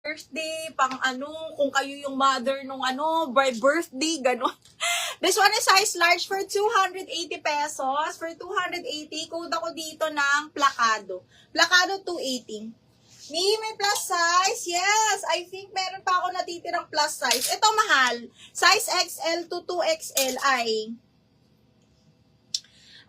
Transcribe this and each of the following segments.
birthday, pang ano, kung kayo yung mother nung ano, by birthday, gano'n. This one is size large for 280 pesos. For 280, code ako dito ng Plakado. Plakado 280. May plus size? Yes, I think meron pa ako natitirang plus size. Ito mahal. Size XL to 2XL ay.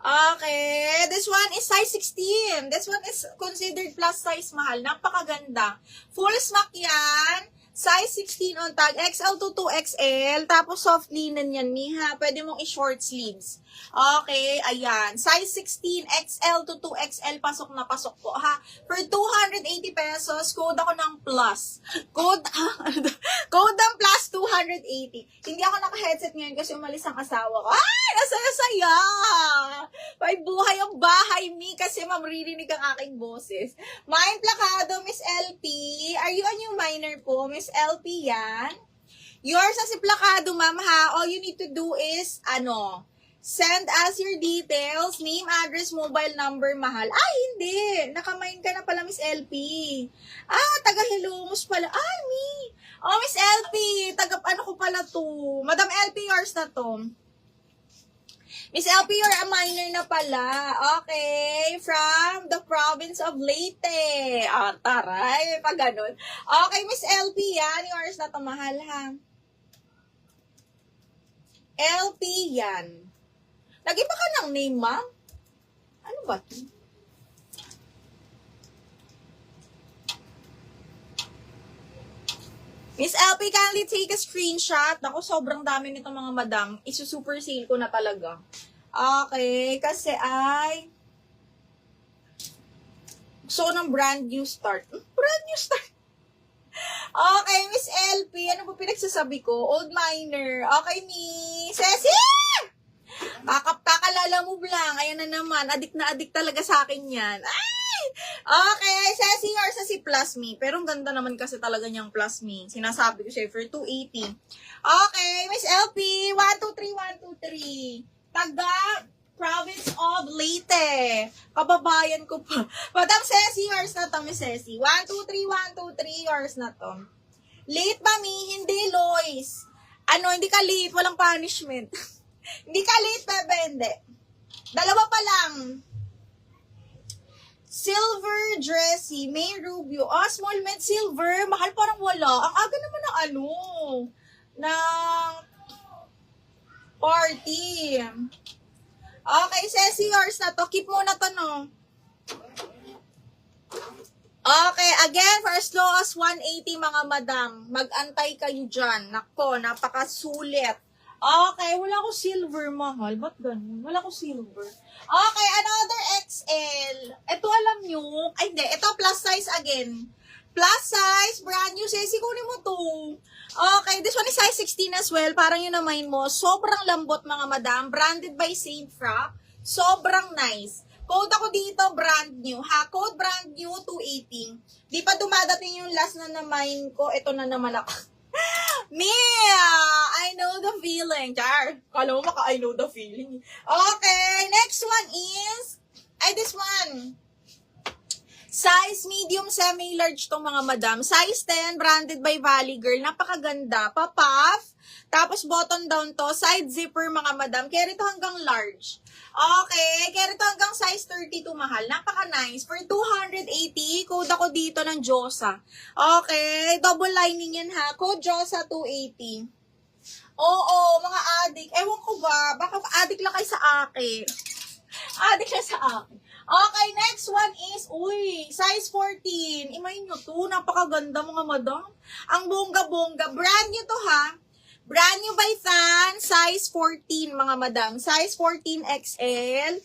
Okay, this one is size 16. This one is considered plus size mahal. Napakaganda. Full smock yan. Size 16 on tag. XL to 2XL. Tapos soft linen yan, Miha. Pwede mong i-short sleeves. Okay, ayan. Size 16, XL to 2XL. Pasok na pasok po, ha. For 280 pesos, code ako ng plus. Code ng plus 280. Hindi ako naka-headset ngayon kasi umalis ang asawa ko. Ay, nasaya-saya! May buhay ang bahay, Mi, kasi maririnig ang aking boses. Mine Plakado, Miss LP. Are you a new minor po? Miss LP yan. Yours as si Plakado, ma'am, ha? All you need to do is, send us your details, name, address, mobile number, mahal. Ay, hindi. Nakamine ka na pala, Miss LP. Taga-Hilongos pala. Ay, Mi. Oh, Miss LP. Ano ko pala to? Madam LP, yours na to. Miss LP, you're a minor na pala. Okay. From the province of Leyte. Taray. Pag ganun. Okay, Miss LP, yan. Yours na to, mahal, ha? LP, yan. Nag-iba ka ng name, ma'am? Ano ba ito? Miss LP, kindly take a screenshot. Ako, sobrang dami nito mga madam. Isu-super sale ko na talaga. Okay, kasi ay gusto ko ng brand new start. Brand new start. Okay, Miss LP, ano ba pinagsasabi ko? Old minor. Okay, Miss Ceci! Kakalala mo lang. Ayan na naman. Adik na adik talaga sa akin yan. Ay! Okay, Ceci, yours na si Plus Me. Pero ang ganda naman kasi talaga niyang Plus Me. Sinasabi ko siya for 280. Okay, Miss LP. 123, 123. Taga province of Leyte. Kababayan ko pa. Madam Ceci, yours na to, Miss Ceci. 123, 123, yours na to. Late ba, Mi? Hindi, Lois. Hindi ka late. Walang punishment. Hindi ka late, bebe. Hindi. Dalawa pa lang. Silver dressy, May Rubio. Small mint silver. Mahal parang wala. Ang aga naman ng ng party. Okay, Ceci, yours na to. Keep muna to, no? Okay, again, for as low as 180, mga madam. Mag-antay kayo dyan. Nako, napakasulit. Okay, wala ko silver, mahal. Ba't ganun? Wala ko silver. Okay, another XL. Ito alam nyo. Ay, hindi. Ito plus size again. Plus size, brand new. Ceci, kunin mo to. Okay, this one is size 16 as well. Parang yun naman mo. Sobrang lambot, mga madam. Branded by Saint Frock. Sobrang nice. Code ako dito, brand new. Ha? Code brand new, 280. Di pa dumadating yung last na na-mine ko. Ito na naman ako. Mia! I know the feeling. Char, kala mo I know the feeling. Okay, next one is, this one. Size medium, semi-large tong mga madam. Size 10, branded by Valley Girl. Napakaganda. Pa-puff. Tapos button down to. Side zipper, mga madam. Carry to hanggang large. Okay, carry to hanggang size 32, mahal. Napaka-nice. For 280, code ako dito ng Josa. Okay, double lining yan, ha. Code Josa 280. Oo, mga adik. Ewan ko ba, baka adik lang kayo sa akin. Adik lang sa akin. Okay, next one is, size 14. Imayin nyo to, napakaganda, mga madam. Ang bongga-bongga. Brand nyo to, ha. Brand new by Fan, size 14, mga madam. Size 14 XL.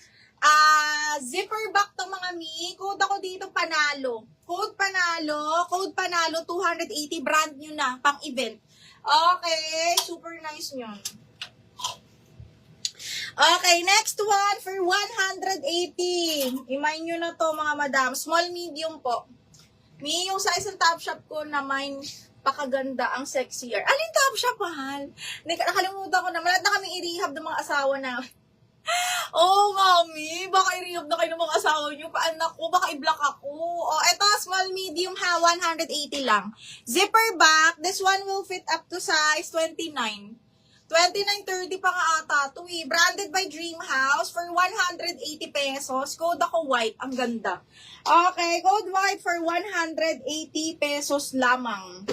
Zipper back to, mga mi. Code ako dito, panalo. Code panalo, 280. Brand new na, pang event. Okay, super nice yun. Okay, next one for 180. Imayin nyo na to, mga madam. Small, medium po. Mi, yung size ng top shop ko na mine, pakaganda, ang sexier. Alin top shop, mahal? Nakalimutan ko na. Malat na kami i-rehab ng mga asawa na. Oh, mami, baka i-rehab na kayo ng mga asawa niyo. Paanak ko, baka i-block ako. Oh, eto, small, medium ha, 180 lang. Zipper back, this one will fit up to size 29. 29.30 pa nga ata to eh. Branded by Dream House for 180 pesos. Code ako white. Ang ganda. Okay, code white for 180 pesos lamang.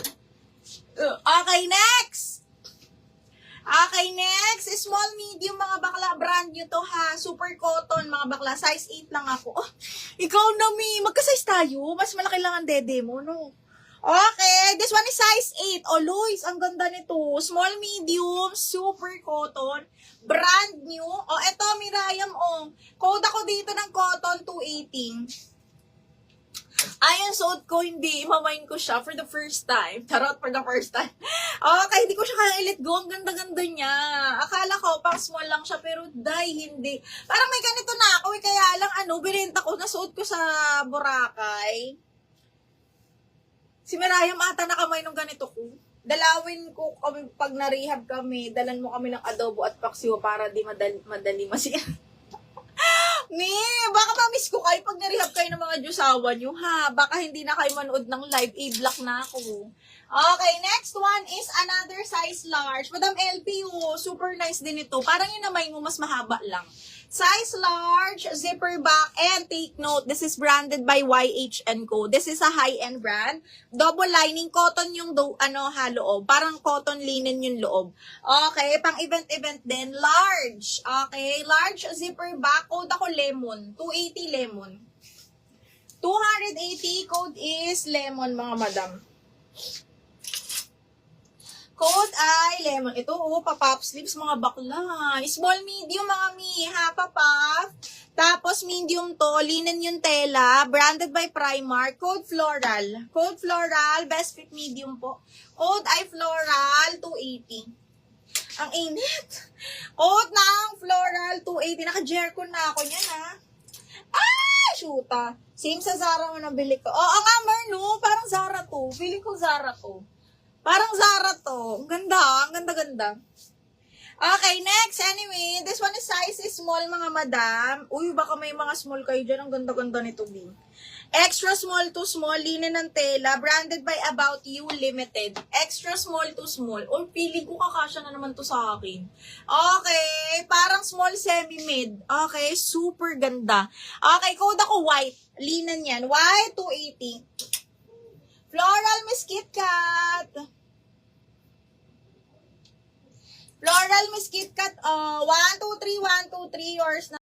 Okay, next! Okay, next. Small, medium, mga bakla. Brand nyo to ha. Super cotton, mga bakla. Size 8 lang ako. Oh, ikaw na, Mi. Magka-size tayo. Mas malaki lang ang dede mo, no? Okay, this one is size 8. Oh, Lois, ang ganda nito. Small, medium, super cotton. Brand new. Oh, eto, Mirayam, oh. Code ako dito ng cotton, 218. Ayun, suot ko, hindi. Imamain ko siya for the first time. Charot, for the first time. Okay, hindi ko siya kaya i-let go. Ang ganda-ganda niya. Akala ko, pang small lang siya, pero hindi. Parang may ganito na ako, eh, kaya lang, binenta ko, nasuot ko sa Boracay. Si Mirayam ata nakamay nung ganito ko. Dalawin ko kami pag na-rehab kami, dalan mo kami ng adobo at paksiw para di madali masira. Mi, baka ma-miss ko kayo pag na-rehab kayo ng mga Diyosawa nyo, ha? Baka hindi na kayo manood ng live, i-block na ako. Okay, next one is another size large. Madam LPU, super nice din ito. Parang yung namay mo, mas mahaba lang. Size large, zipper back, and take note, this is branded by YH & Co. This is a high-end brand. Double lining, cotton yung loob. Parang cotton linen yung loob. Okay, pang event din. Large. Okay, large zipper back. Code ako lemon. 280 lemon. 280, code is lemon, mga madam. Code ay lemon. Ito, pa-pop sleeves, mga bakla. Small, medium, mga mi, ha, pa-pop. Tapos, medium to, linen yung tela. Branded by Primark. Code floral. Code floral, best fit medium po. Code ay floral, 280. Ang init. Code ng floral, 280. Naka-jercon na ako niyan, ha. Ah, shoota. Same sa Zara mo nabili ko. Oo nga, Marno. Parang Zara to. Feeling ko Zara to. Parang Zara to. Ang ganda. Okay, next. Anyway, this one is size is small, mga madam. Uy, baka may mga small kayo dyan. Ang ganda-ganda nito, B. Extra small to small, linen ng tela, branded by About You Limited. Extra small to small. O, feeling ko kakasya na naman to sa akin. Okay, parang small semi-mid. Okay, super ganda. Okay, code ako white. Linen yan. White, 280. Floral Miss Kit Kat. Floral Miss Kit Kat. 1, 2, 3, 1, 2, 3. Yours na.